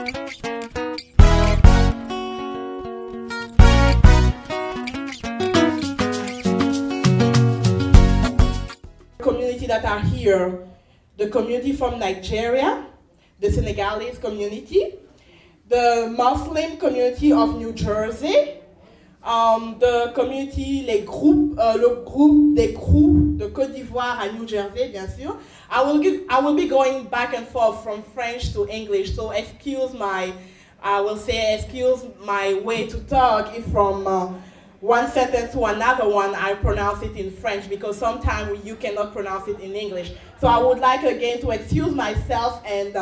Community that are here, the community from Nigeria, the Senegalese community, the Muslim community of New Jersey, the community, le groupe des crews de Côte d'Ivoire à New Jersey, bien sûr. I will be going back and forth from French to English, so excuse my way to talk if from one sentence to another one I pronounce it in French, because sometimes you cannot pronounce it in English. So I would like again to excuse myself and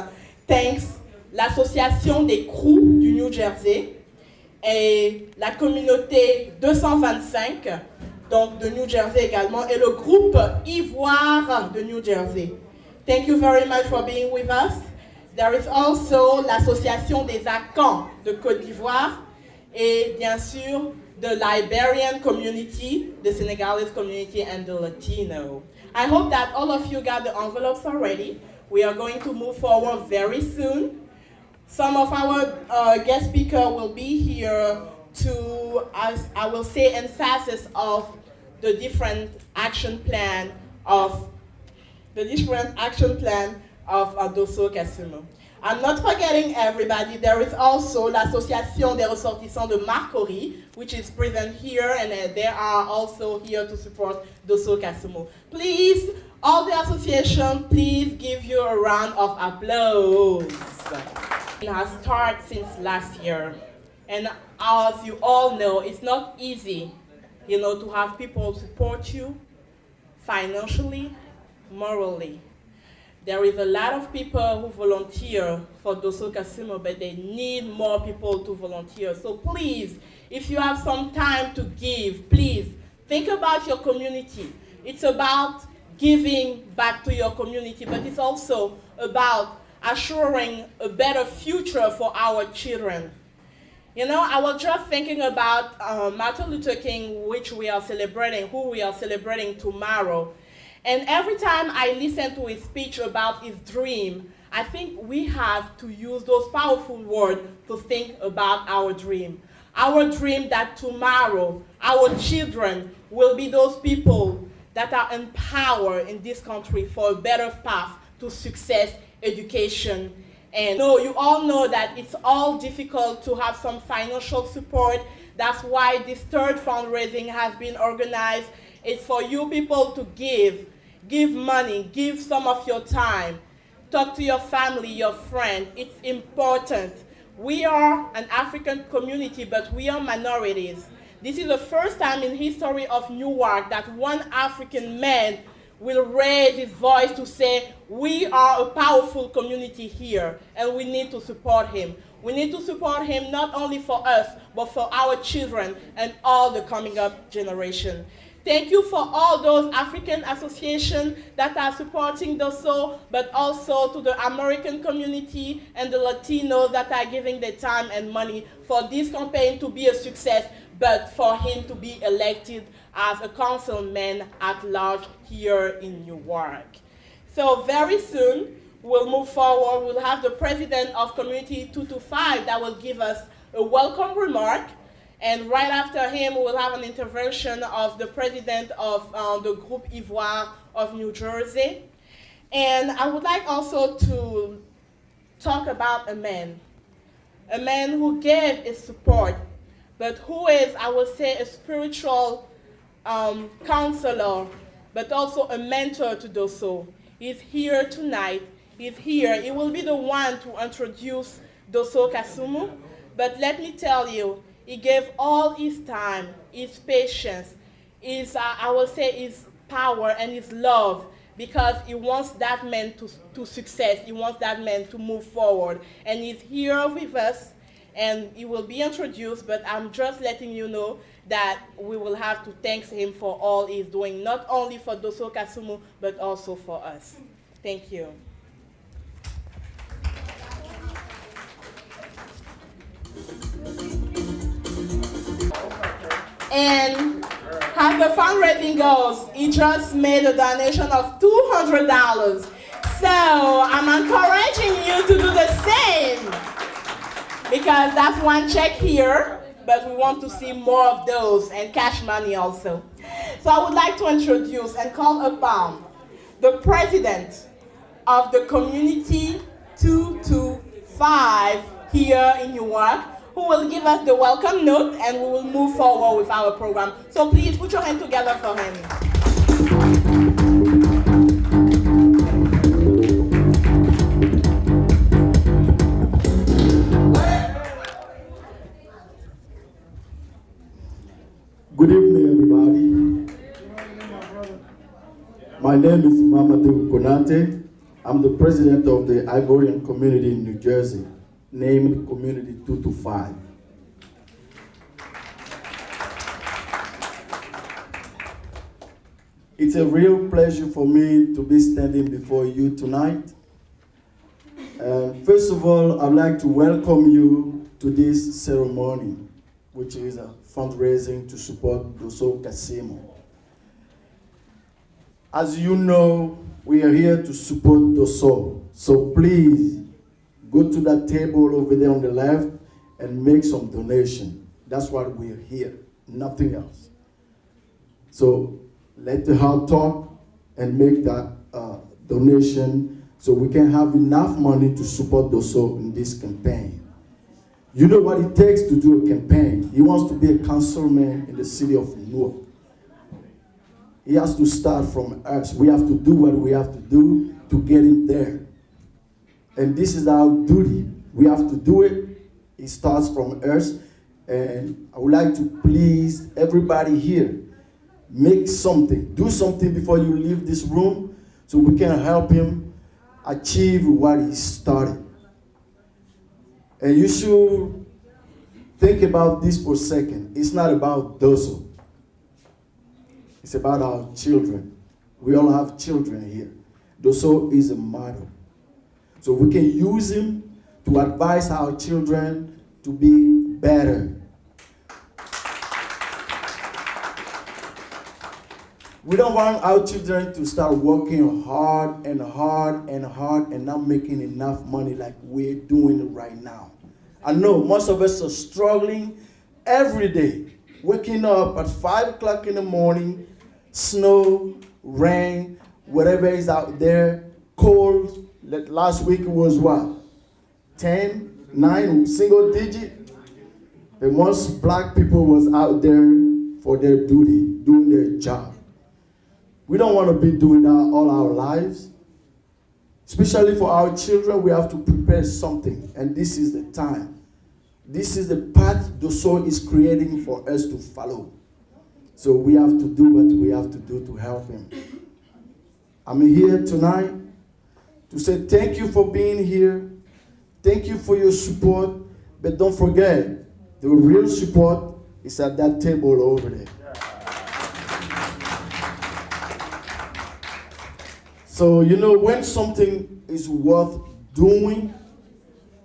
thanks l'Association des crews du New Jersey et la communauté 225, donc de New Jersey également, et le groupe Ivoire de New Jersey. Thank you very much for being with us. There is also l'Association des Akans de Côte d'Ivoire et bien sûr the Liberian community, the Senegalese community, and the Latino. I hope that all of you got the envelopes already. We are going to move forward very soon. Some of our guest speakers will be here to, as I will say, emphasis of the different action plan of Dosso Kassimou. I'm not forgetting everybody. There is also l'Association des ressortissants de Marcory, which is present here, and they are also here to support Dosso Kassimou. Please, all the association, please give you a round of applause. It has started since last year, and as you all know, it's not easy, to have people support you financially, morally. There is a lot of people who volunteer for Dosso Kassimou, but they need more people to volunteer. So please, if you have some time to give, please think about your community. It's about giving back to your community, but it's also about assuring a better future for our children. I was just thinking about Martin Luther King, who we are celebrating tomorrow. And every time I listen to his speech about his dream, I think we have to use those powerful words to think about our dream. Our dream that tomorrow, our children will be those people that are empowered in this country for a better path to success, education. And you all know that it's all difficult to have some financial support. That's why this third fundraising has been organized. It's for you people to give money, give some of your time, talk to your family, your friend. It's important. We are an African community, but we are minorities. This is the first time in history of Newark that one African man will raise his voice to say, we are a powerful community here, and we need to support him. We need to support him not only for us, but for our children and all the coming up generation. Thank you for all those African associations that are supporting Dosso, but also to the American community and the Latinos that are giving their time and money for this campaign to be a success, but for him to be elected as a councilman at large here in Newark. So very soon, we'll move forward. We'll have the president of Community 225 that will give us a welcome remark. And right after him, we'll have an intervention of the president of the Groupe Ivoire of New Jersey. And I would like also to talk about a man who gave his support, but who is, I would say, a spiritual counselor, but also a mentor to Dosso. He's here tonight. He's here. He will be the one to introduce Dosso Kassimou. But let me tell you, he gave all his time, his patience, his, I will say, his power and his love, because he wants that man to success. He wants that man to move forward. And he's here with us, and he will be introduced, but I'm just letting you know that we will have to thank him for all he's doing, not only for Dosso Kassimou, but also for us. Thank you. And how the fundraising goes, he just made a donation of $200. So I'm encouraging you to do the same. because that's one check here, but we want to see more of those and cash money also. So I would like to introduce and call upon the president of the Community 225 here in Newark, who will give us the welcome note and we will move forward with our program. So please put your hand together for him. Good evening, everybody. My name is Mamadou Konate. I'm the president of the Ivorian community in New Jersey, named Community 225. It's a real pleasure for me to be standing before you tonight. First of all, I'd like to welcome you to this ceremony, which is a fundraising to support Dosso Kassimou. As you know, we are here to support Dosso. So please, go to that table over there on the left and make some donation. That's why we are here, nothing else. So let the heart talk and make that donation so we can have enough money to support Dosso in this campaign. You know what it takes to do a campaign. He wants to be a councilman in the city of Newark. He has to start from us. We have to do what we have to do to get him there. And this is our duty. We have to do it. It starts from us. And I would like to please everybody here, make something. Do something before you leave this room so we can help him achieve what he started. And you should think about this for a second. It's not about Dosso. It's about our children. We all have children here. Dosso is a model. So we can use him to advise our children to be better. We don't want our children to start working hard and hard and hard and not making enough money like we're doing right now. I know most of us are struggling every day, waking up at 5 o'clock in the morning, snow, rain, whatever is out there, cold. Last week it was what? 10, 9, single digit? And most black people was out there for their duty, doing their job. We don't want to be doing that all our lives. Especially for our children, we have to prepare something. And this is the time. This is the path Dosso is creating for us to follow. So we have to do what we have to do to help him. I'm here tonight to say thank you for being here. Thank you for your support. But don't forget, the real support is at that table over there. So, you know, when something is worth doing,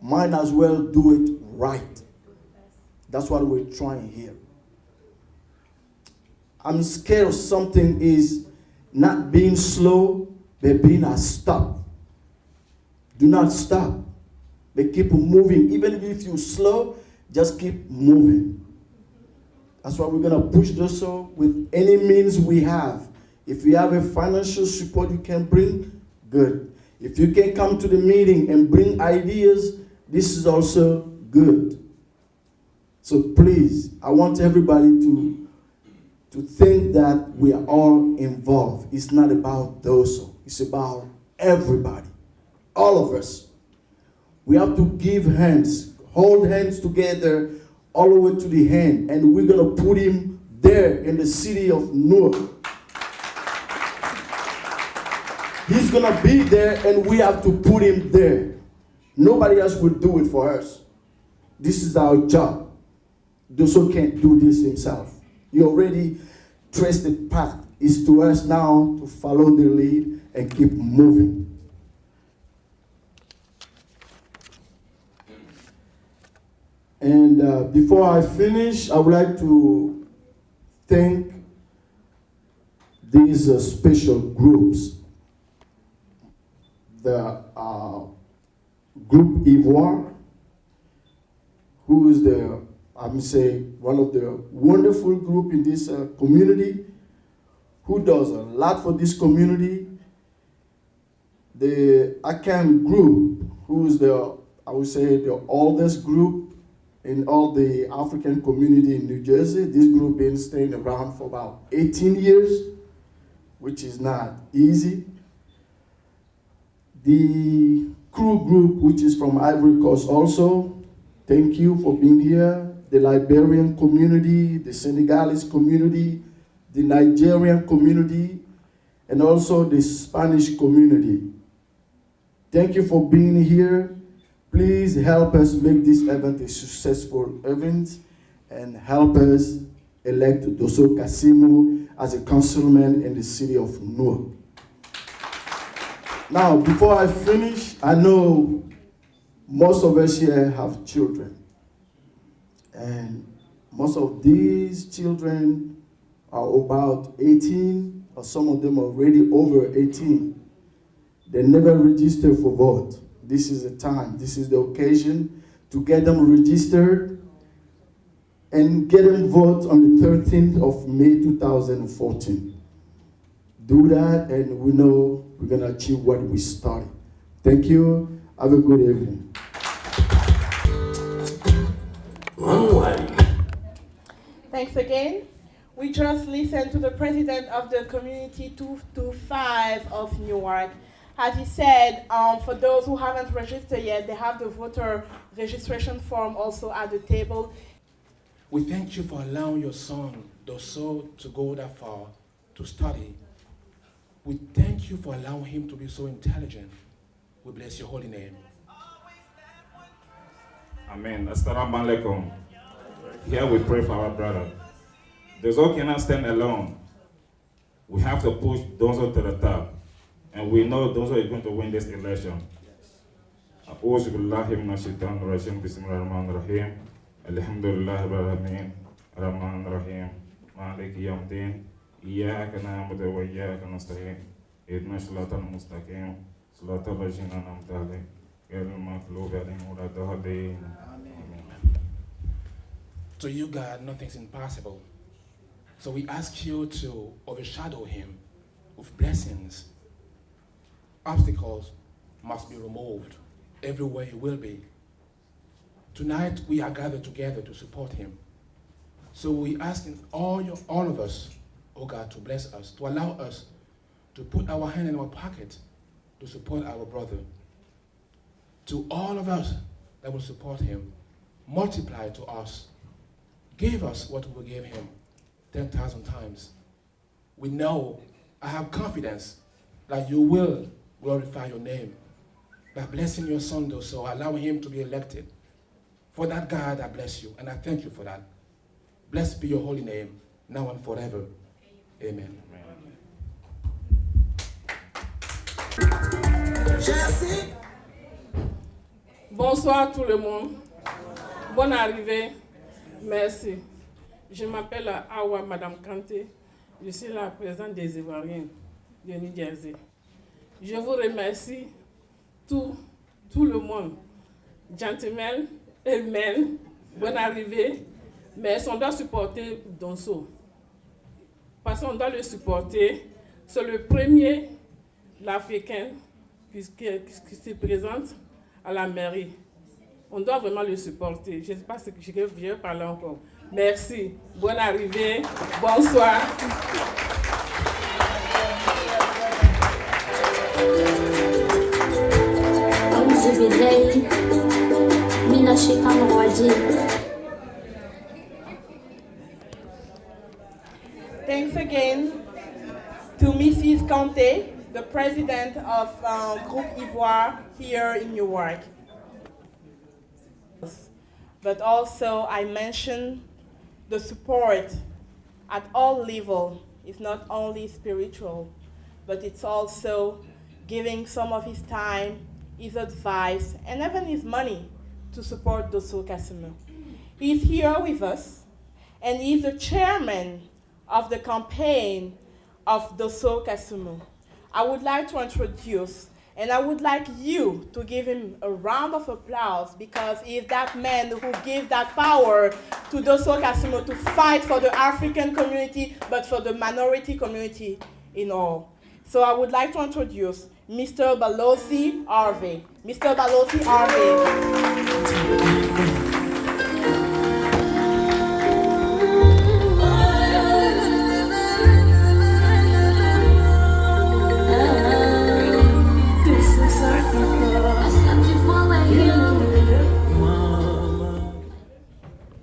might as well do it right. That's what we're trying here. I'm scared of something is not being slow, but being a stop. Do not stop, but keep moving. Even if you're slow, just keep moving. That's why we're going to push Dosso with any means we have. If you have a financial support you can bring, good. If you can come to the meeting and bring ideas, this is also good. So please, I want everybody to think that we are all involved. It's not about Dosso. It's about everybody, all of us. We have to give hands, hold hands together all the way to the end, and we're going to put him there in the city of Newark. He's going to be there, and we have to put him there. Nobody else will do it for us. This is our job. Dosso can't do this himself. He already traced the path. It's to us now to follow the lead and keep moving. And before I finish, I would like to thank these special groups. The Group Ivoire, who is the, I'm saying, one of the wonderful group in this community, who does a lot for this community. The ACAM group, who is the, I would say, the oldest group in all the African community in New Jersey. This group been staying around for about 18 years, which is not easy. The crew group, which is from Ivory Coast also, thank you for being here. The Liberian community, the Senegalese community, the Nigerian community, and also the Spanish community. Thank you for being here. Please help us make this event a successful event and help us elect Dosso Kassimou as a councilman in the city of Newark. Now, before I finish, I know most of us here have children. And most of these children are about 18, or some of them are already over 18. They never register for vote. This is the time, this is the occasion to get them registered and get them vote on the 13th of May 2014. Do that and we know we're going to achieve what we started. Thank you. Have a good evening. Thanks again. We just listened to the president of the Community 225 of Newark. As he said, for those who haven't registered yet, they have the voter registration form also at the table. We thank you for allowing your son, Dosso, to go that far to study. We thank you for allowing him to be so intelligent. We bless your holy name. Amen. Assalamu alaikum. Here we pray for our brother. Dosso cannot stand alone. We have to push Dosso to the top. And we know Dosso is going to win this election. أعوذ بالله من الشيطان الرجيم بسم الله الرحمن الرحيم الحمد لله رب العالمين الرحمن الرحيم مالك يوم الدين إياك نعبد وإياك نستعين اهدنا الصراط المستقيم صراط الذين أنعمت عليهم غير المغضوب عليهم ولا الضالين. To you, God, nothing's impossible. So we ask you to overshadow him with blessings. Obstacles must be removed. Everywhere he will be. Tonight we are gathered together to support him. So we ask all of us, oh God, to bless us, to allow us to put our hand in our pocket to support our brother. To all of us that will support him, multiply to us. Give us what we gave him 10,000 times. We know, I have confidence that you will glorify your name by blessing your son, Dosso, allowing him to be elected. For that, God, I bless you, and I thank you for that. Blessed be your holy name, now and forever. Amen. Bonsoir tout le monde. Bonne arrivée. Merci. Je m'appelle Awa Madame Kanté. Je suis la présidente des Ivoiriens de New Jersey. Je vous remercie tout le monde. Gentlemen, amen. Bonne arrivée. Mais on doit supporter Dosso. Parce qu'on doit le supporter. C'est le premier, l'Africain, qui se présente à la mairie. On doit vraiment le supporter. Je ne sais pas ce que je vais parler encore. Merci. Bonne arrivée. Bonsoir. Thanks again to Mrs. Kanté, the president of Groupe Ivoire here in Newark. But also I mentioned the support at all levels. It's not only spiritual, but it's also giving some of his time, his advice, and even his money to support Dosso Kassimou. He's here with us, and he's the chairman of the campaign of Dosso Kassimou. I would like to introduce And I would like you to give him a round of applause because he is that man who gives that power to Dosso Kassimou to fight for the African community, but for the minority community in all. So I would like to introduce Mr. Balozi Harvey. Mr. Balozi Harvey.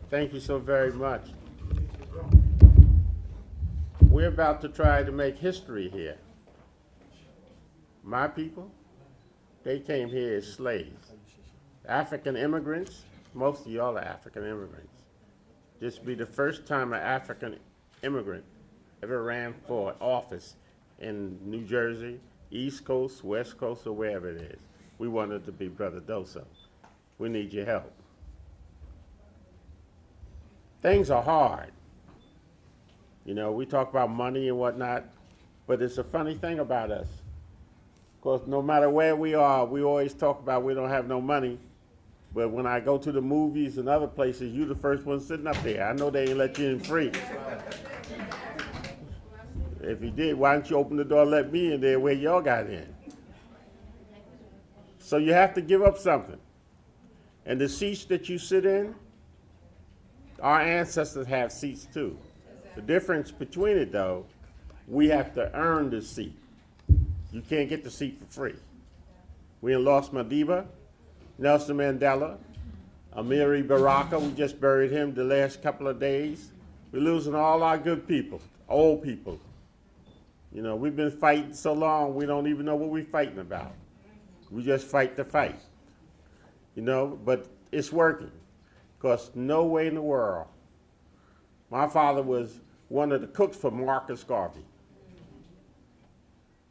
Thank you so very much. We're about to try to make history here. My people, they came here as slaves. African immigrants, most of y'all are African immigrants. This will be the first time an African immigrant ever ran for office in New Jersey, East Coast, West Coast, or wherever it is. We wanted to be Brother Dosso. We need your help. Things are hard. You know, we talk about money and whatnot, but it's a funny thing about us. Of course, no matter where we are, we always talk about we don't have no money, but when I go to the movies and other places, you're the first one sitting up there. I know they ain't let you in free. If you did, why don't you open the door and let me in there where y'all got in? So you have to give up something. And the seats that you sit in, our ancestors have seats too. The difference between it though, we have to earn the seat. You can't get the seat for free. We lost Madiba, Nelson Mandela, Amiri Baraka, we just buried him the last couple of days. We're losing all our good people, old people. You know, we've been fighting so long, we don't even know what we're fighting about. We just fight the fight. You know, but it's working. Because no way in the world. My father was one of the cooks for Marcus Garvey.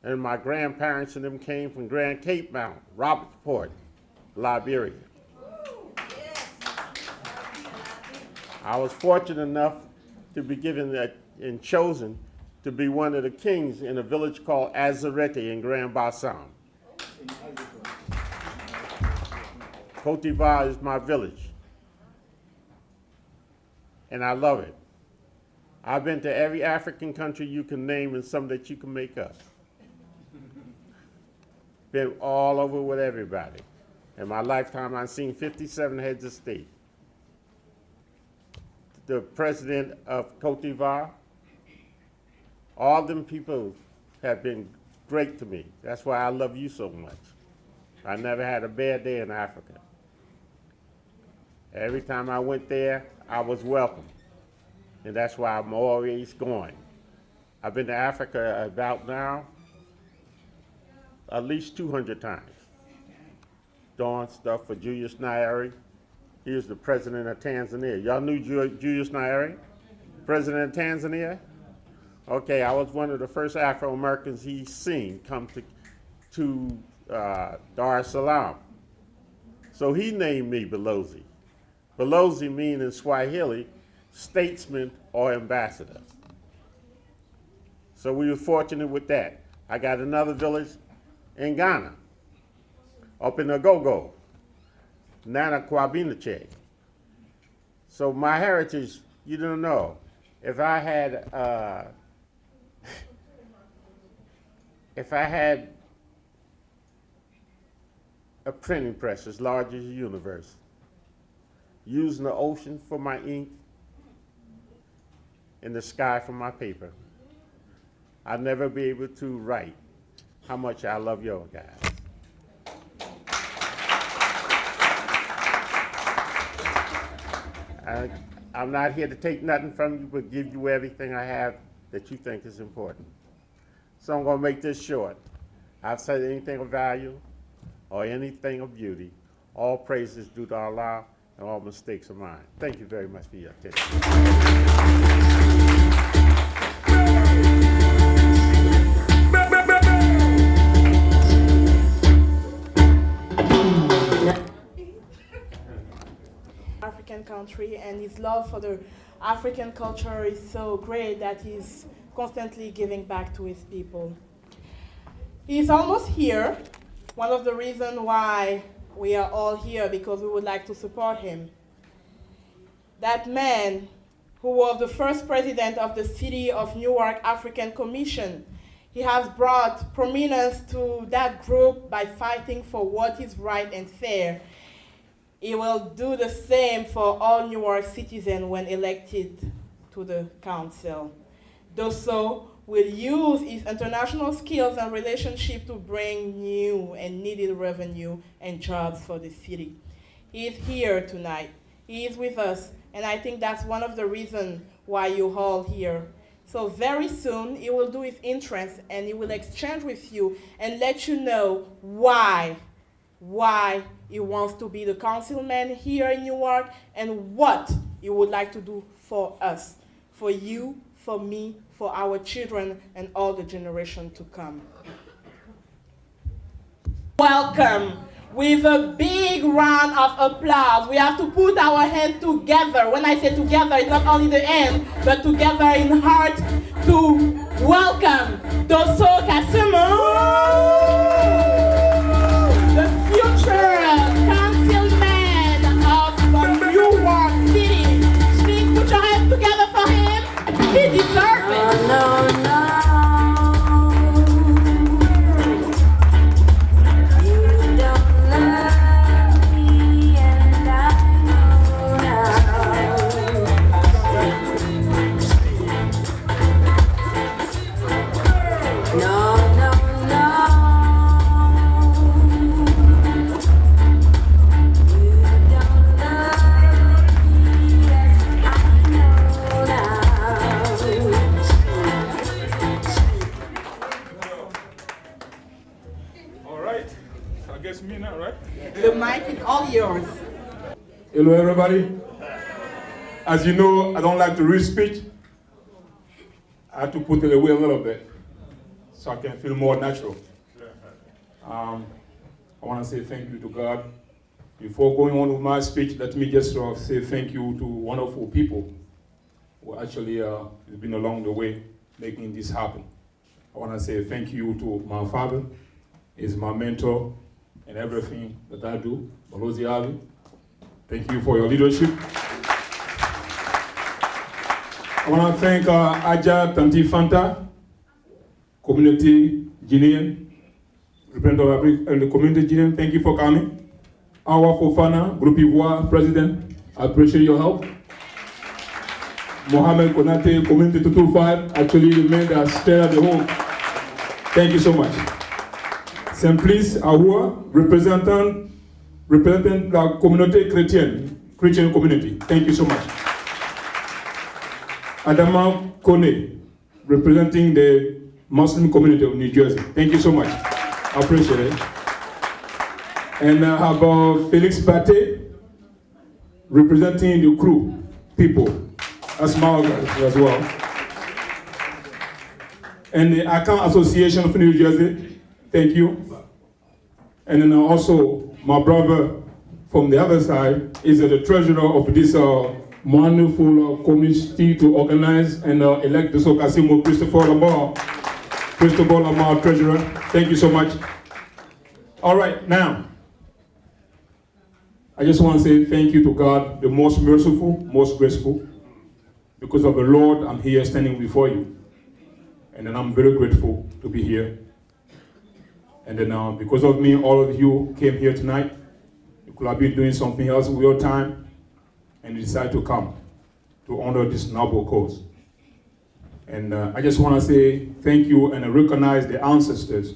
And my grandparents and them came from Grand Cape Mountain, Robertsport, Liberia. I was fortunate enough to be given and chosen to be one of the kings in a village called Azarete in Grand Bassam. Cote d'Ivoire is my village. And I love it. I've been to every African country you can name and some that you can make up. Been all over with everybody. In my lifetime, I've seen 57 heads of state. The president of Cote d'Ivoire, all them people have been great to me. That's why I love you so much. I never had a bad day in Africa. Every time I went there, I was welcome. And that's why I'm always going. I've been to Africa about now at least 200 times. Doing stuff for Julius Nyerere. He was the president of Tanzania. Y'all knew Julius Nyerere? President of Tanzania? Okay, I was one of the first Afro-Americans he's seen come to Dar es Salaam. So he named me Balozi. Balozi means in Swahili, statesman or ambassador. So we were fortunate with that. I got another village in Ghana, up in Agogo, Nana Kwabinache. So my heritage, you don't know. If I had a printing press as large as the universe, using the ocean for my ink and the sky for my paper, I'd never be able to write how much I love y'all guys. I'm not here to take nothing from you, but give you everything I have that you think is important. So I'm going to make this short. I've said anything of value or anything of beauty, all praises due to Allah and all mistakes are mine. Thank you very much for your attention. African country, and his love for the African culture is so great that he's constantly giving back to his people. He's almost here, One of the reasons why we are all here, because we would like to support him. That man who was the first president of the City of Newark African Commission, he has brought prominence to that group by fighting for what is right and fair. He will do the same for all Newark citizens when elected to the council. Dosso will use his international skills and relationship to bring new and needed revenue and jobs for the city. He is here tonight. He is with us, and I think that's one of the reasons why you're all here. So very soon, he will do his entrance, and he will exchange with you and let you know why he wants to be the councilman here in Newark and what he would like to do for us, for you, for me, for our children, and all the generations to come. Welcome. With a big round of applause. We have to put our hands together. When I say together, it's not only the hand, but together in heart to welcome Dosso Kassimou, the future councilman of Newark City. Please put your hands together for him. He deserves it. No. The mic is all yours. Hello, everybody. As you know, I don't like to read speech. I have to put it away a little bit so I can feel more natural. I want to say thank you to God. Before going on with my speech, let me just say thank you to wonderful people who actually have been along the way making this happen. I want to say thank you to my father. He's my mentor and everything that I do. Balozi Ali, thank you for your leadership. I want to thank Aja Tanti Fanta, community Guinean, representative of the community Guinean, thank you for coming. Awa Fofana, Groupe Ivoire President, I appreciate your help. Mohamed Konate, Community 225, actually the man that stayed at the home. Thank you so much. Simplice Ahoua, representing la communauté chrétienne, Christian community. Thank you so much. Adama Kone, representing the Muslim community of New Jersey. Thank you so much. I appreciate it. And I have Felix Bate, representing the crew, people. That's my organization as well. And the Account Association of New Jersey. Thank you. And then also, my brother from the other side is the treasurer of this wonderful committee to organize and elect Dosso Kassimou, Christopher Lamar, treasurer. Thank you so much. All right, now, I just want to say thank you to God, the most merciful, most graceful. Because of the Lord, I'm here standing before you. And then I'm very grateful to be here. And then because of me, all of you came here tonight. You could have been doing something else with your time, and you decided to come to honor this noble cause. And I just want to say thank you and recognize the ancestors.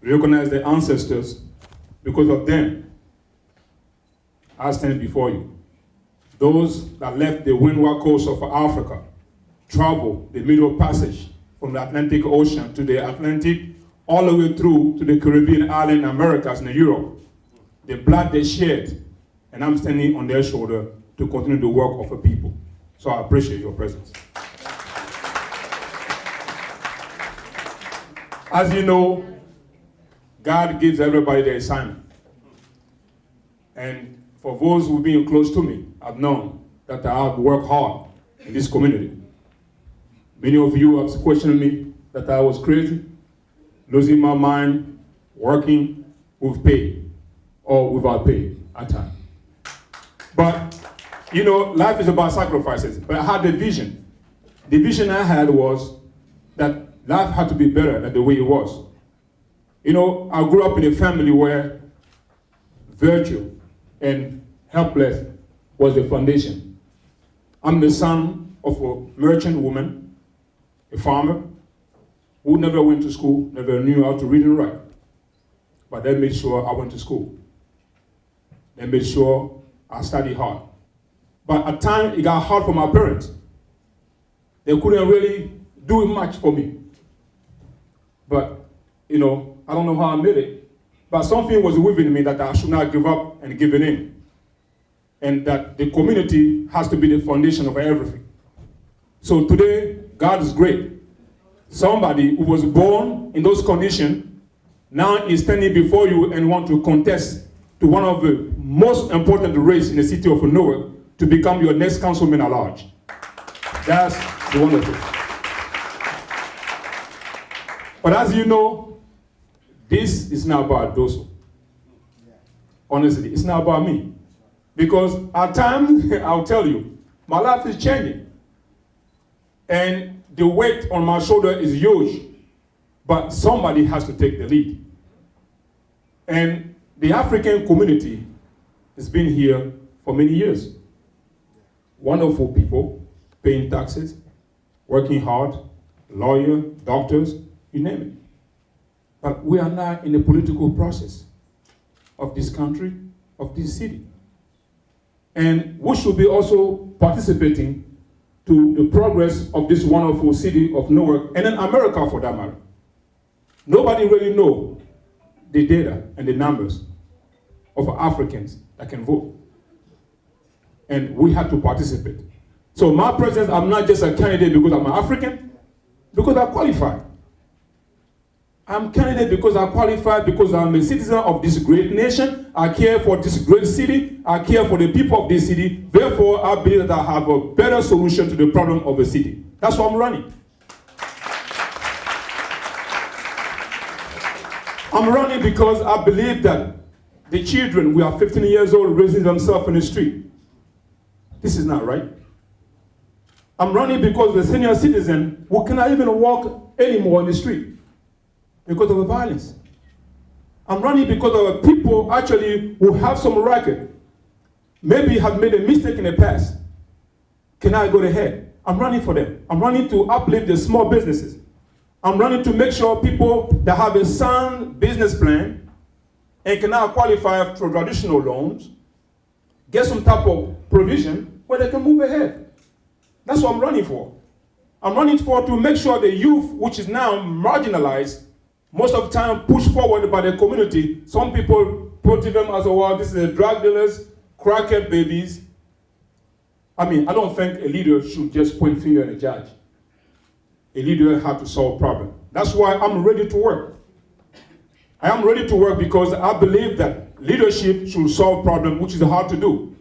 Recognize the ancestors. Because of them, I stand before you. Those that left the windward coast of Africa, traveled the Middle Passage from the Atlantic Ocean to the Atlantic, all the way through to the Caribbean island, Americas, and Europe. The blood they shed, and I'm standing on their shoulder to continue the work of a people. So I appreciate your presence. As you know, God gives everybody their assignment. And for those who've been close to me, I've known that I have worked hard in this community. Many of you have questioned me that I was crazy, losing my mind, working with pay or without pay at times. But, you know, life is about sacrifices. But I had a vision. The vision I had was that life had to be better than the way it was. You know, I grew up in a family where virtue and helpless was the foundation. I'm the son of a merchant woman, a farmer, who never went to school, never knew how to read and write. But they made sure I went to school. They made sure I studied hard. But at times, it got hard for my parents. They couldn't really do much for me. But, you know, I don't know how I made it. But something was within me that I should not give up and give it in. And that the community has to be the foundation of everything. So today, God is great. Somebody who was born in those conditions now is standing before you and want to contest to one of the most important races in the city of Newark to become your next councilman at large. That's the wonderful. But as you know, this is not about Dosso. Honestly, it's not about me. Because at times, I'll tell you, my life is changing. And the weight on my shoulder is huge. But somebody has to take the lead. And the African community has been here for many years. Wonderful people, paying taxes, working hard, lawyer, doctors, you name it. But we are not in the political process of this country, of this city. And we should be also participating to the progress of this wonderful city of Newark, and in America for that matter. Nobody really knows the data and the numbers of Africans that can vote. And we have to participate. So my presence, I'm not just a candidate because I'm an African, because I qualify. I'm candidate because I qualify, because I'm a citizen of this great nation. I care for this great city. I care for the people of this city. Therefore, I believe that I have a better solution to the problem of the city. That's why I'm running. I'm running because I believe that the children, we are 15 years old, raising themselves in the street. This is not right. I'm running because the senior citizen who cannot even walk anymore in the street because of the violence. I'm running because of people actually who have some record, maybe have made a mistake in the past. Can I go ahead? I'm running for them. I'm running to uplift the small businesses. I'm running to make sure people that have a sound business plan and can now qualify for traditional loans, get some type of provision where they can move ahead. That's what I'm running for. I'm running for to make sure the youth, which is now marginalized, most of the time pushed forward by the community. Some people put them as, well, this is drug dealers, crackhead babies. I mean, I don't think a leader should just point finger at a judge. A leader has to solve problems. That's why I'm ready to work. I am ready to work because I believe that leadership should solve problems, which is hard to do.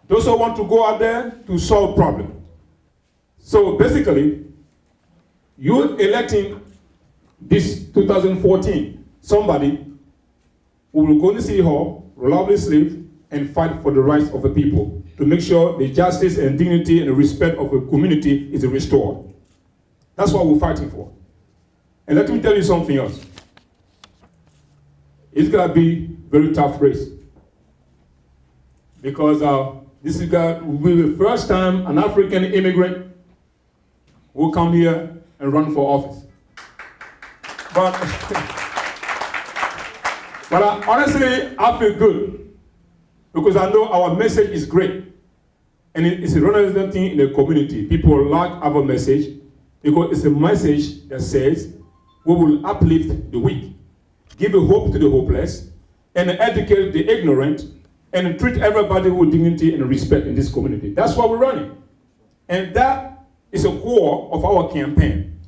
Those who want to go out there to solve problems. So basically, you're electing this 2014 somebody who will go to City Hall, roll up his sleeve, and fight for the rights of the people to make sure the justice and dignity and the respect of the community is restored. That's what we're fighting for. And let me tell you something else. It's going to be a very tough race. Because this is going to be the first time an African immigrant will come here and run for office. But honestly, I feel good. Because I know our message is great. And it's a relevant thing in the community. People like our message. Because it's a message that says we will uplift the weak, give a hope to the hopeless, and educate the ignorant, and treat everybody with dignity and respect in this community. That's why we're running. And that is a core of our campaign.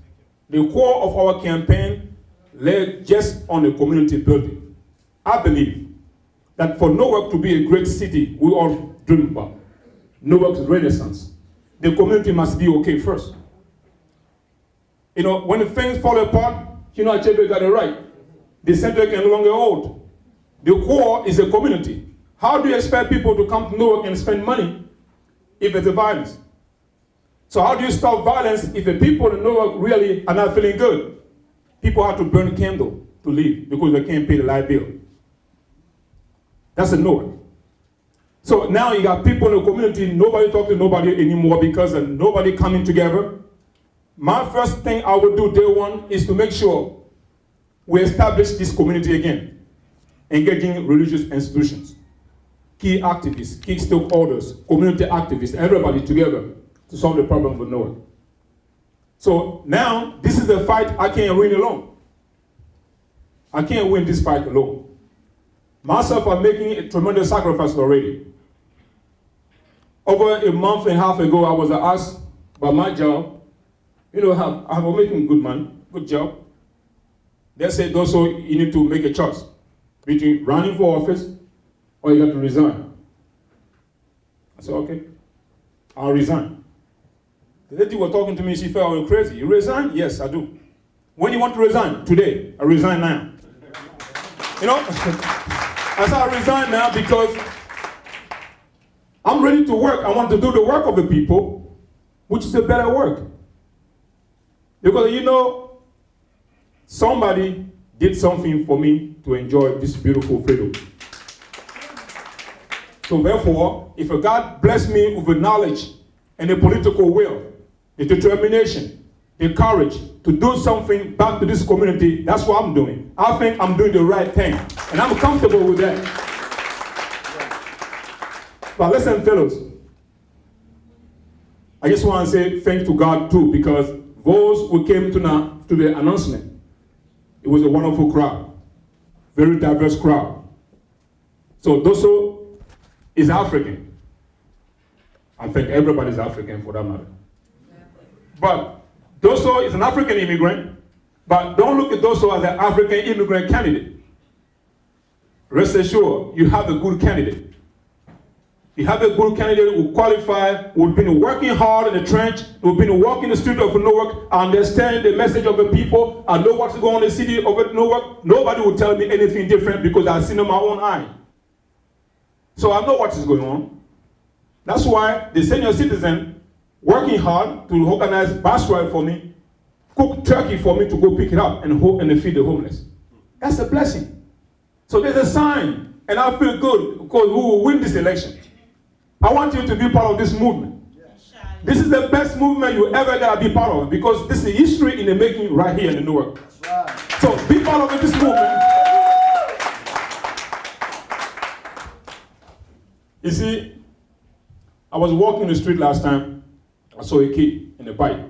The core of our campaign lay just on the community building. I believe that for Newark to be a great city, we all dream about Newark's renaissance. The community must be okay first. You know, when things fall apart, you know, Achebe got it right. the center can no longer hold. The core is a community. How do you expect people to come to Newark and spend money if it's a violence? So how do you stop violence if the people in Newark really are not feeling good? People have to burn a candle to leave because they can't pay the light bill. That's in Newark. So now you got people in the community, nobody talk to nobody anymore because of nobody coming together. My first thing I would do day one is to make sure we establish this community again, engaging religious institutions, key activists, key stakeholders, community activists, everybody together to solve the problem with Newark. So now, this is a fight I can't win alone. I can't win this fight alone. Myself, I'm making a tremendous sacrifice already. Over a month and a half ago, I was asked by my job, you know, I'm making good money, good job. They said also you need to make a choice between running for office or you have to resign. I said, okay, I'll resign. The lady was talking to me, she felt I was crazy. You resign? Yes, I do. When you want to resign? Today. I resign now. You know, I said I resign now because I'm ready to work. I want to do the work of the people, which is a better work. Because, you know, somebody did something for me to enjoy this beautiful freedom. So therefore, if God bless me with the knowledge and the political will, the determination, the courage to do something back to this community, that's what I'm doing. I think I'm doing the right thing, and I'm comfortable with that. But listen, fellows, I just want to say thanks to God too, because those who came to the announcement, it was a wonderful crowd, very diverse crowd. So Dosso is African. I think everybody's African for that matter. But Dosso is an African immigrant, but don't look at Dosso as an African immigrant candidate. Rest assured, you have a good candidate. You have a good candidate who qualify, who've been working hard in the trench, who've been walking the street of Newark, understand the message of the people, I know what's going on in the city of Newark. Nobody will tell me anything different because I've seen it with my own eye. So I know what is going on. That's why the senior citizen working hard to organize bus ride for me, cook turkey for me to go pick it up and feed the homeless. That's a blessing. So there's a sign, and I feel good because we will win this election. I want you to be part of this movement. This is the best movement you ever gotta be part of because this is history in the making right here in Newark. So be part of this movement. You see, I was walking the street last time. I saw a kid in a bike.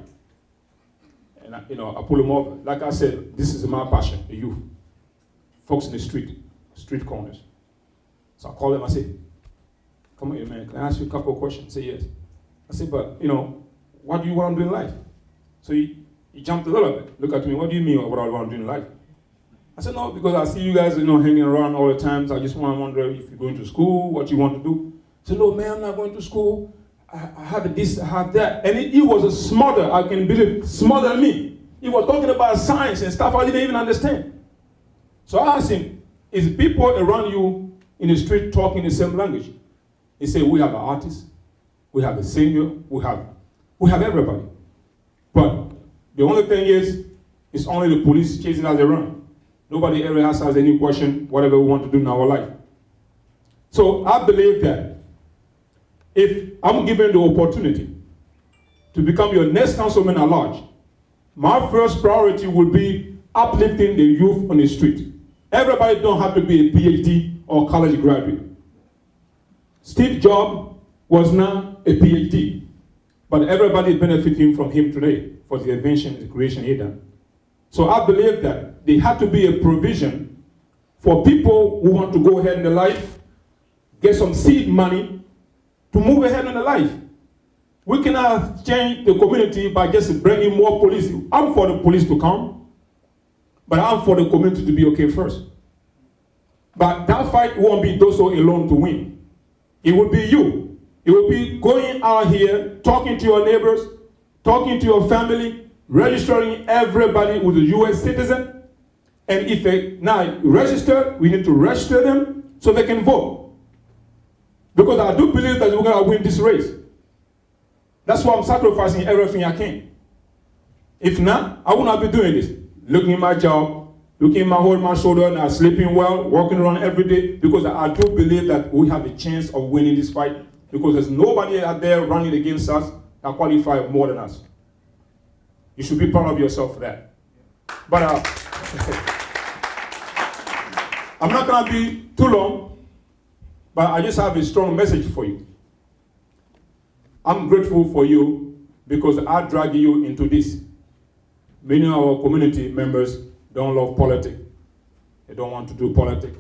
And I pull him over. Like I said, this is my passion, the youth. Folks in the street corners. So I call him, I say, come here, man, can I ask you a couple of questions? He said, yes. I said, but, what do you want to do in life? So he jumped a little bit. Look at me, what do you mean what I want to do in life? I said, no, because I see you guys, hanging around all the time, so I just want to wonder if you're going to school, what you want to do. I said, no, man, I'm not going to school. I have this, I have that. And he was smarter, I can believe, smarter than me. He was talking about science and stuff I didn't even understand. So I asked him, is people around you in the street talking the same language? He said, we have an artist, we have a singer, we have everybody. But the only thing is, it's only the police chasing us around. Nobody ever asks us any question, whatever we want to do in our life. So I believe that if I'm given the opportunity to become your next councilman at large, my first priority will be uplifting the youth on the street. Everybody don't have to be a PhD or college graduate. Steve Jobs was not a PhD, but everybody is benefiting from him today for the invention and the creation he done. So I believe that there had to be a provision for people who want to go ahead in their life, get some seed money to move ahead in their life. We cannot change the community by just bringing more police. I'm for the police to come, but I'm for the community to be okay first. But that fight won't be Dosso alone to win. It will be you. It will be going out here, talking to your neighbors, talking to your family, registering everybody who's a U.S. citizen, And if they now register, we need to register them so they can vote. Because I do believe that we're going to win this race. That's why I'm sacrificing everything I can. If not, I would not be doing this. Looking at my job, looking at my shoulder, and sleeping well, walking around every day, because I do believe that we have a chance of winning this fight, because there's nobody out there running against us that qualify more than us. You should be proud of yourself for that. But I'm not going to be too long, but I just have a strong message for you. I'm grateful for you because I drag you into this. Many of our community members don't love politics. They don't want to do politics.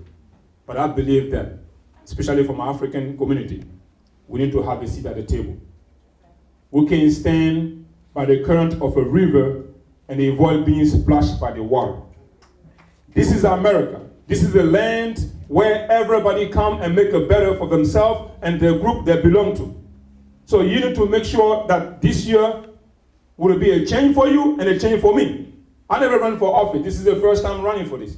But I believe that, especially from our African community, we need to have a seat at the table. We can stand by the current of a river and avoid being splashed by the water. This is America. This is a land where everybody come and make it better for themselves and the group they belong to. So you need to make sure that this year will be a change for you and a change for me. I never ran for office. This is the first time running for this.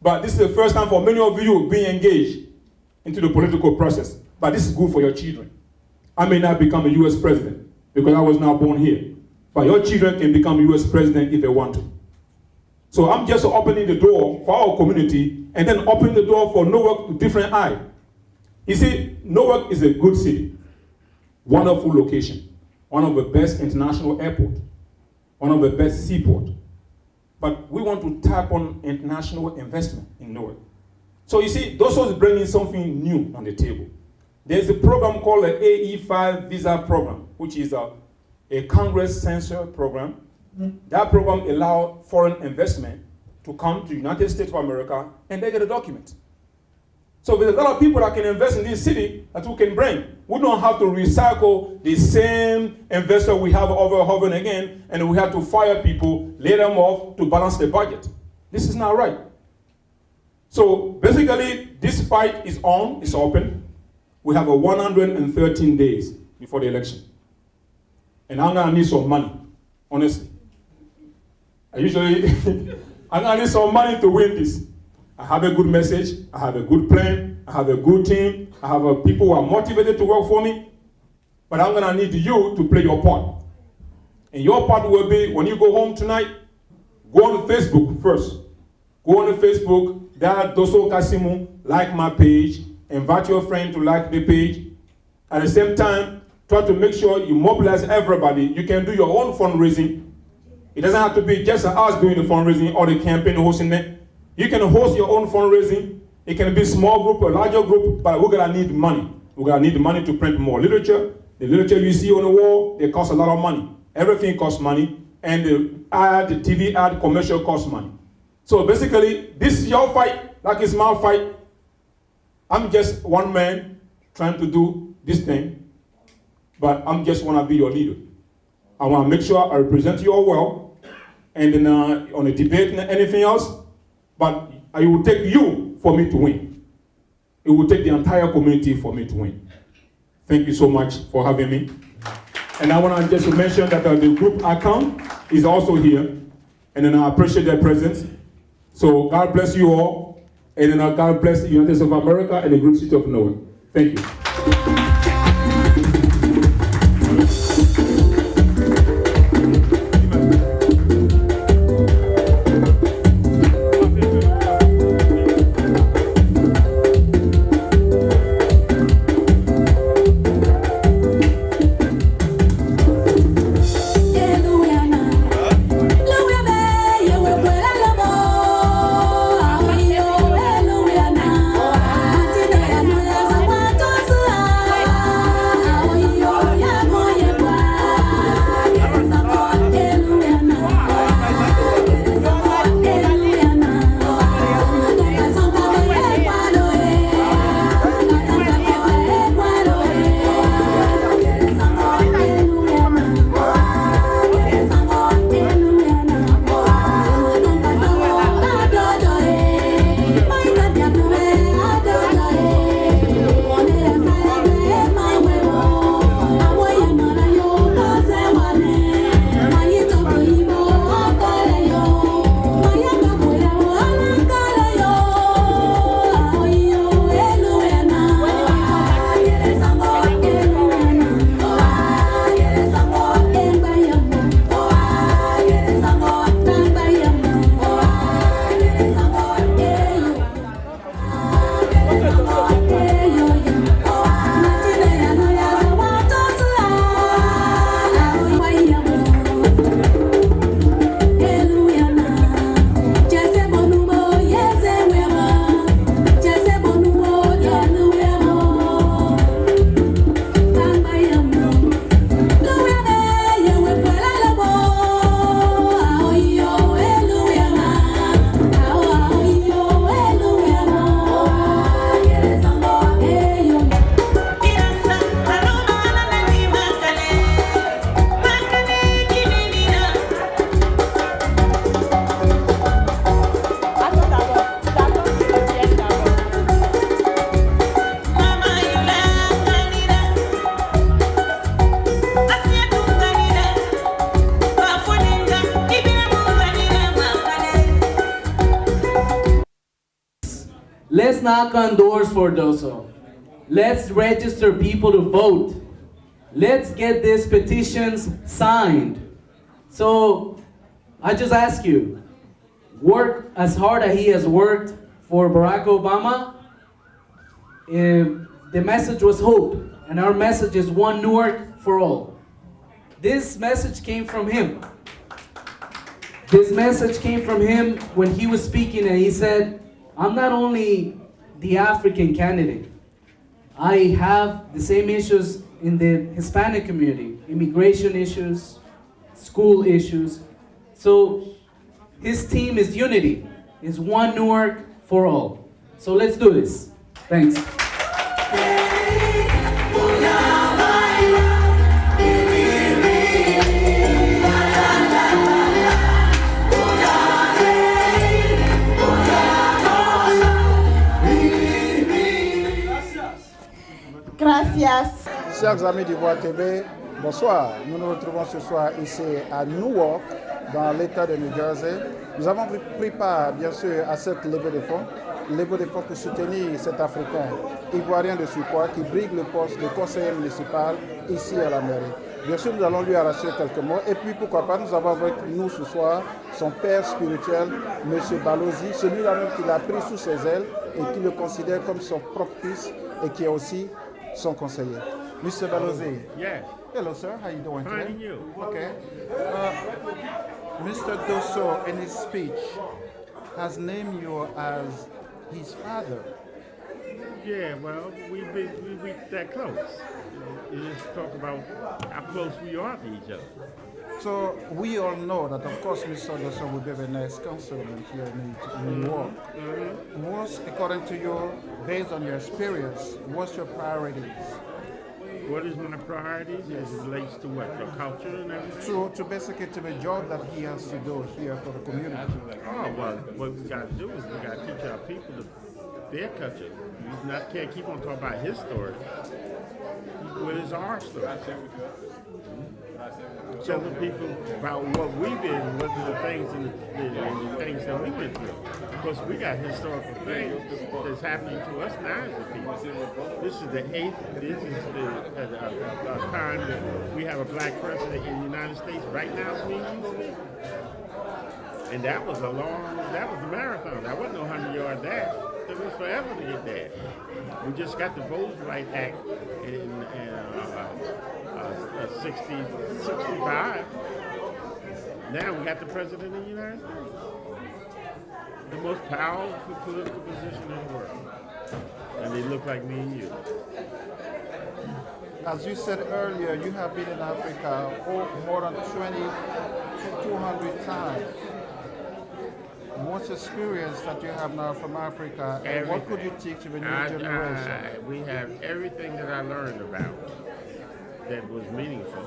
But this is the first time for many of you being engaged into the political process. But this is good for your children. I may not become a U.S. president because I was not born here. But your children can become U.S. president if they want to. So I'm just opening the door for our community and then opening the door for Newark to different eye. You see, Newark is a good city. Wonderful location. One of the best international airports. One of the best seaports. But we want to tap on international investment in Newark. So you see, Dosso is bringing something new on the table. There's a program called the AE5 visa program, which is a Congress censor program. That program allows foreign investment to come to the United States of America and they get a document. So there's a lot of people that can invest in this city that we can bring. We don't have to recycle the same investor we have over and again, and we have to fire people, lay them off to balance the budget. This is not right. So basically, this fight is on, it's open. We have 113 days before the election. And I'm gonna need some money, honestly. I'm gonna need some money to win this. I have a good message, I have a good plan, I have a good team, I have people who are motivated to work for me, but I'm gonna need you to play your part. And your part will be, when you go home tonight, go on Facebook first. Go on Facebook, there Dosso Kassimou, like my page, invite your friend to like the page. At the same time, try to make sure you mobilize everybody. You can do your own fundraising. It doesn't have to be just us doing the fundraising or the campaign hosting it. You can host your own fundraising. It can be a small group or larger group, but we're gonna need money. We're gonna need money to print more literature. The literature you see on the wall, they cost a lot of money. Everything costs money, and the ad, the TV ad, commercial costs money. So basically, this is your fight, like it's my fight. I'm just one man trying to do this thing, but I'm just wanna be your leader. I wanna make sure I represent you all well, and then on the debate and anything else, but it will take you for me to win. It will take the entire community for me to win. Thank you so much for having me. And I want to just mention that the group account is also here. And then I appreciate their presence. So God bless you all. And then God bless the United States of America and the group city of Newark. Thank you. Let's knock on doors for Dosso. Let's register people to vote. Let's get these petitions signed. So I just ask you, work as hard as he has worked for Barack Obama. The message was hope, and our message is one Newark for all. This message came from him. This message came from him when he was speaking, and he said, I'm not only the African candidate. I have the same issues in the Hispanic community, immigration issues, school issues. So his team is unity, is one Newark for all. So let's do this. Thanks. Gracias. Chers amis du Voix TV, bonsoir. Nous nous retrouvons ce soir ici à Newark, dans l'État de New Jersey. Nous avons pris part, bien sûr, à cette levée de fonds. Levée de fonds pour soutenir cet Africain ivoirien de surcroît qui brigue le poste de conseiller municipal ici à la mairie. Bien sûr, nous allons lui arracher quelques mots. Et puis, pourquoi pas, nous avons avec nous ce soir son père spirituel, M. Balozi, celui-là même qui l'a pris sous ses ailes et qui le considère comme son propre fils et qui est aussi son conseiller. Mr. Balozi. Yes. Hello, sir. How you doing today? Fine, you. Okay. Mr. Dosso, in his speech, has named you as his father. Yeah, well, we that close. You just talk about how close we are to each other. So we all know that, of course, Mr. Dosso will be a nice councilman here in New York. What's, according to you, based on your experience, what's your priorities? What is my priorities as it relates to what? The culture and everything? To basically to the job that he has to do here for the community. Oh, well, what we got to do is we got to teach our people their culture. We can't keep on talking about his story. What is our story? Tell the people about what we did and what the things and the things that we went through. Because we got historical things that's happening to us now as a people. This is the 8th, this is the time that we have a black president in the United States right now as we speak. And that was a marathon. That wasn't no 100-yard dash. It was forever to get there. We just got the Voting Rights Act in 65. Now we got the president of the United States. The most powerful political position in the world. And they look like me and you. As you said earlier, you have been in Africa more than 200 times. What's the experience that you have now from Africa, and what could you teach to the new generation? We have everything that I learned about that was meaningful.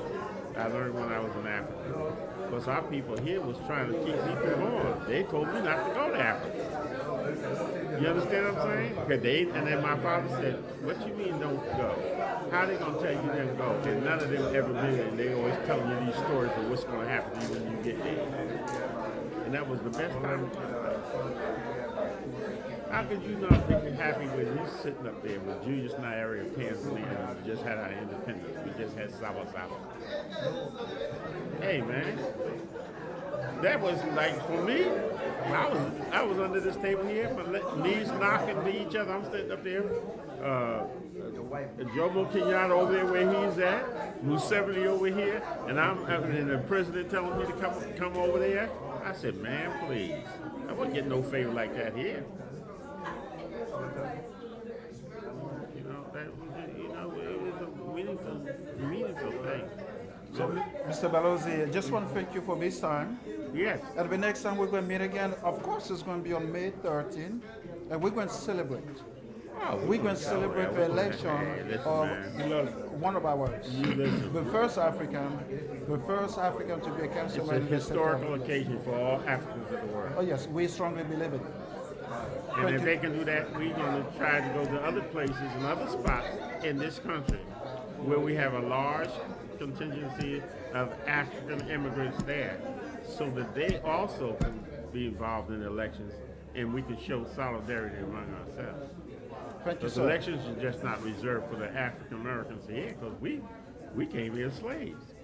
I learned when I was in Africa. Because our people here was trying to keep me from going. They told me not to go to Africa. You understand what I'm saying? And then my father said, what you mean don't go? How they going to tell you to go? And none of them ever been there. They always telling you these stories of what's going to happen to you when you get there. And that was the best time. How could you not be happy when you're sitting up there with Julius Nyerere of Tanzania and we just had our independence? We just had Sawa Sawa. Hey man, that was like for me. I was under this table here, my knees knocking to each other. I'm sitting up there. Jomo Kenyatta over there where he's at, Museveni over here, and the president telling me to come over there. I said, man, please. I wouldn't get no favor like that here. It was a meaningful thing. So, Mr. Balozi, I just want to thank you for this time. Yes. And the next time we're going to meet again, of course, it's going to be on May 13th, and we're going to celebrate. We're going to celebrate the election of one of ours. The first African to be a councilman. It's a historical occasion for all Africans of the world. Oh yes, we strongly believe it. And if they can do that, we're going to try to go to other places and other spots in this country where we have a large contingency of African immigrants there, so that they also can be involved in elections and we can show solidarity among ourselves. Thank you, Those sir. elections are just not reserved for the African Americans here, because we came here slaves.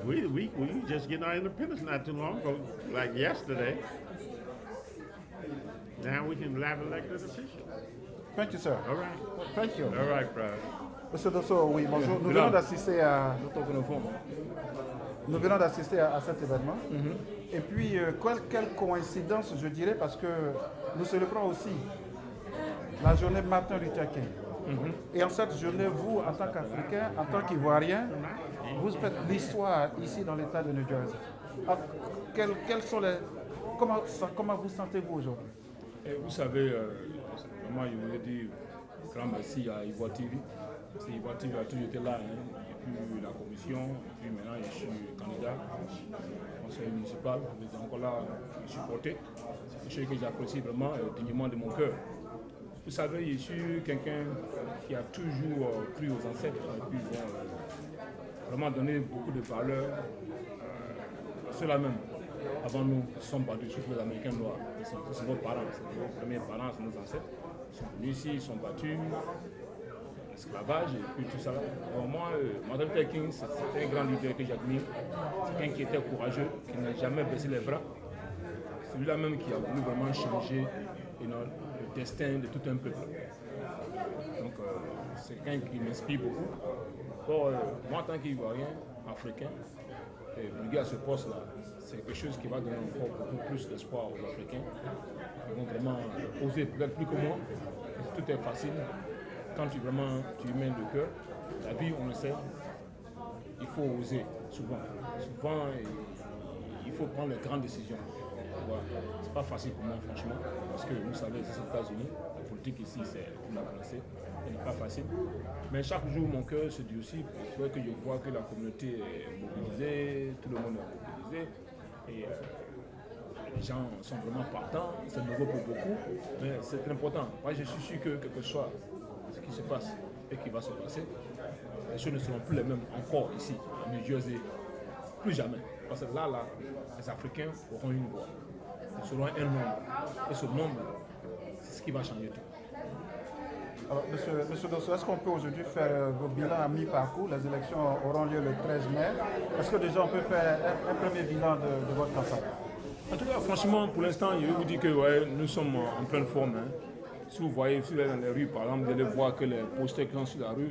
We just getting our independence not too long ago, like yesterday. Now we can have elected officials. Thank you, sir. All right. Thank you. All right, brother. Monsieur Dosso, oui, bonjour. Nous venons d'assister à cet événement. Et puis, quelle coïncidence, je dirais, parce que nous célébrons aussi la journée Martin Luther King. Et en cette journée, vous, en tant qu'Africain, en tant qu'Ivoirien, vous faites l'histoire ici dans l'État de New Jersey. Alors, comment vous sentez-vous aujourd'hui? Vous savez, vraiment, je voulais dire grand merci à Ivoire TV. Parce que Ivoire TV a toujours été là, et puis la commission, et puis maintenant je suis candidat au conseil municipal. Vous êtes encore là me supporter. C'est quelque chose que j'apprécie vraiment dignement de mon cœur. Vous savez, je suis quelqu'un qui a toujours cru aux ancêtres, et puis vraiment donné beaucoup de valeur à ceux-là même. Avant nous, nous sommes battus, surtout les Américains noirs. C'est nos parents, c'est nos premiers parents, c'est nos ancêtres. Ils sont venus ici, ils sont battus, l'esclavage et puis tout ça. Pour moi, Martin Luther King, c'est un grand leader que j'admire. C'est quelqu'un qui était courageux, qui n'a jamais baissé les bras. C'est lui-là même qui a voulu vraiment changer le destin de tout un peuple. Donc, c'est quelqu'un qui m'inspire beaucoup. Bon, moi, en tant qu'Ivoirien, africain, briguer à ce poste-là, c'est quelque chose qui va donner encore beaucoup plus d'espoir aux Africains. Ils vont vraiment oser, peut-être plus que moi. Tout est facile. Quand tu y mets le cœur, la vie, on le sait, il faut oser, souvent. Souvent, il faut prendre les grandes décisions. Voilà. C'est pas facile pour moi, franchement, parce que vous savez, c'est aux États-Unis, la politique ici, c'est, vous la connaissez, elle n'est pas facile. Mais chaque jour, mon cœur se dit aussi, il faudrait que je vois que la communauté est mobilisée, tout le monde est mobilisé, et les gens sont vraiment partants, c'est nouveau pour beaucoup, mais c'est important. Moi, je suis sûr que quel que soit ce qui se passe et qui va se passer, les choses ne seront plus les mêmes encore ici, à New Jersey, plus jamais. Parce que là, les Africains auront une voix. Ils seront un nombre. Et ce nombre, c'est ce qui va changer tout. Alors, monsieur Dosso, est-ce qu'on peut aujourd'hui faire vos bilans à mi-parcours? Les élections auront lieu le 13 mai. Est-ce que déjà on peut faire un premier bilan de votre campagne? En tout cas, franchement, pour l'instant, je vais vous dire que ouais, nous sommes en pleine forme. Hein. Si vous voyez, si vous allez dans les rues, par exemple, vous allez voir que les posters qui sont sur la rue,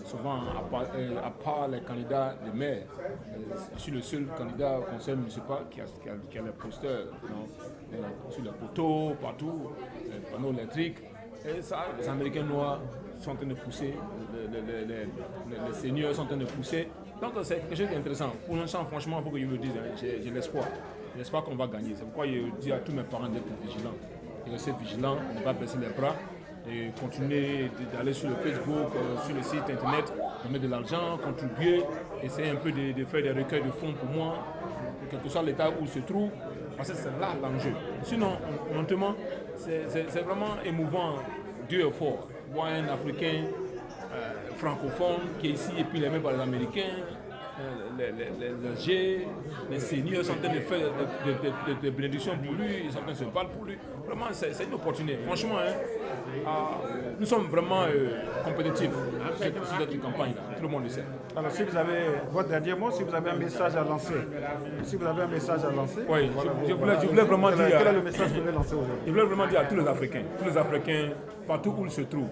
souvent, à part les candidats de maire, je suis le seul candidat au conseil municipal qui a les posters sur les poteaux, partout, les panneaux électriques. Et ça, les Américains noirs sont en train de pousser, les seniors sont en train de pousser. Donc c'est quelque chose d'intéressant. Pour l'instant, franchement, il faut que je me dise, hein, j'ai l'espoir. J'ai l'espoir qu'on va gagner. C'est pourquoi je dis à tous mes parents d'être vigilants. De rester vigilants, ne pas baisser les bras. Et continuer d'aller sur le Facebook, sur le site internet, de mettre de l'argent, contribuer, essayer un peu de faire des recueils de fonds pour moi, quel que soit l'état où il se trouve, parce que c'est là l'enjeu. Sinon, honnêtement, c'est vraiment émouvant, Dieu est fort. Voir un Africain francophone qui est ici et puis il est aimé par les Américains, les âgés, les seniors sont en train de faire des bénédictions pour lui, ils sont en train de se battre pour lui. Vraiment, c'est une opportunité. Franchement, nous sommes vraiment compétitifs sur cette campagne, tout le monde le sait. Alors, si vous avez votre dernier mot, si vous avez un message à lancer, oui, voilà, je voulais vraiment dire. Quel est le message que vous voulez lancer aujourd'hui? Je voulais vraiment dire à tous les Africains, partout où ils se trouvent,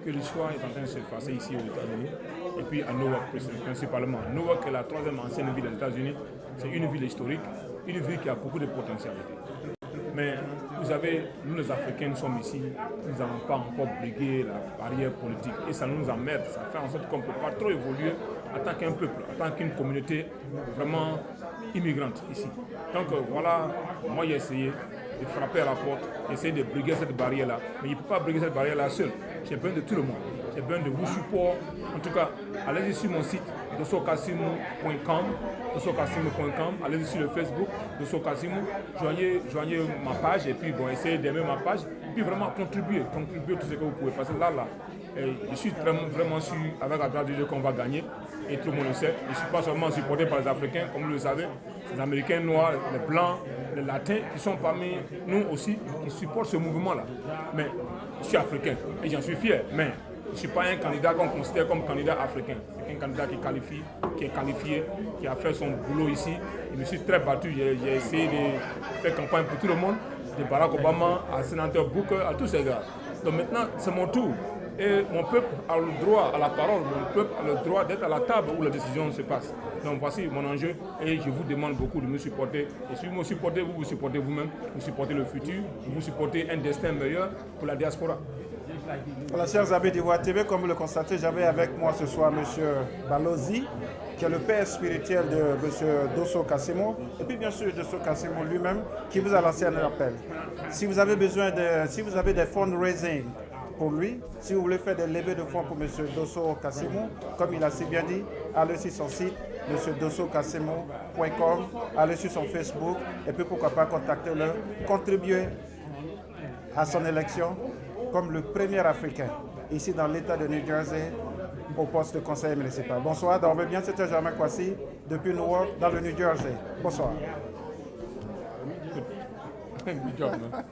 que l'histoire est en train de se passer ici aux États-Unis et puis à Newark principalement. Newark est la troisième ancienne ville des États-Unis. C'est une ville historique, une ville qui a beaucoup de potentialité. Mais vous savez, nous les Africains, nous sommes ici, nous n'avons pas encore brigué la barrière politique et ça nous emmerde. Ça fait en sorte qu'on ne peut pas trop évoluer en tant qu'un peuple, en tant qu'une communauté vraiment immigrante ici. Donc voilà, moi j'ai essayé de frapper à la porte, essayer de briguer cette barrière-là. Mais il ne peut pas briguer cette barrière-là seul. J'ai besoin de tout le monde. J'ai besoin de vos supports. En tout cas, allez sur mon site, Dosso Kassimou.com, allez sur le Facebook, Dosso Kassimou, joignez ma page et puis bon, essayez d'aimer ma page. Et puis vraiment contribuer tout ce que vous pouvez. Parce que là, je suis vraiment sûr, avec la grâce de Dieu, qu'on va gagner. Et tout le monde le sait. Je ne suis pas seulement supporté par les Africains, comme vous le savez, les Américains noirs, les Blancs, les Latins, qui sont parmi nous aussi, qui supportent ce mouvement-là. Mais je suis africain et j'en suis fier, mais je ne suis pas un candidat qu'on considère comme candidat africain. C'est un candidat qui est qualifié, qui a fait son boulot ici. Je me suis très battu, j'ai essayé de faire campagne pour tout le monde, de Barack Obama à sénateur Booker, à tous ces gars. Donc maintenant, c'est mon tour. Et mon peuple a le droit à la parole, mon peuple a le droit d'être à la table où la décision se passe. Donc voici mon enjeu et je vous demande beaucoup de me supporter. Et si vous me supportez, vous vous supportez vous-même, vous supportez le futur, vous supportez un destin meilleur pour la diaspora. Voilà, chers amis d'Ivoire TV, comme vous le constatez, j'avais avec moi ce soir M. Balozi, qui est le père spirituel de M. Dosso Kassimou, et puis bien sûr Dosso Kassimou lui-même, qui vous a lancé un appel. Si vous avez besoin si vous avez des fundraising pour lui, si vous voulez faire des levées de fonds pour M. Dosso Kassimou, comme il a si bien dit, allez sur son site, mdosokassimou.com, allez sur son Facebook, et puis pourquoi pas contactez-le, contribuer à son élection comme le premier Africain, ici dans l'État de New Jersey, au poste de conseiller municipal. Bonsoir, dormez bien, c'était Germain Kwasi, depuis Newark, dans le New Jersey. Bonsoir. Good job, man.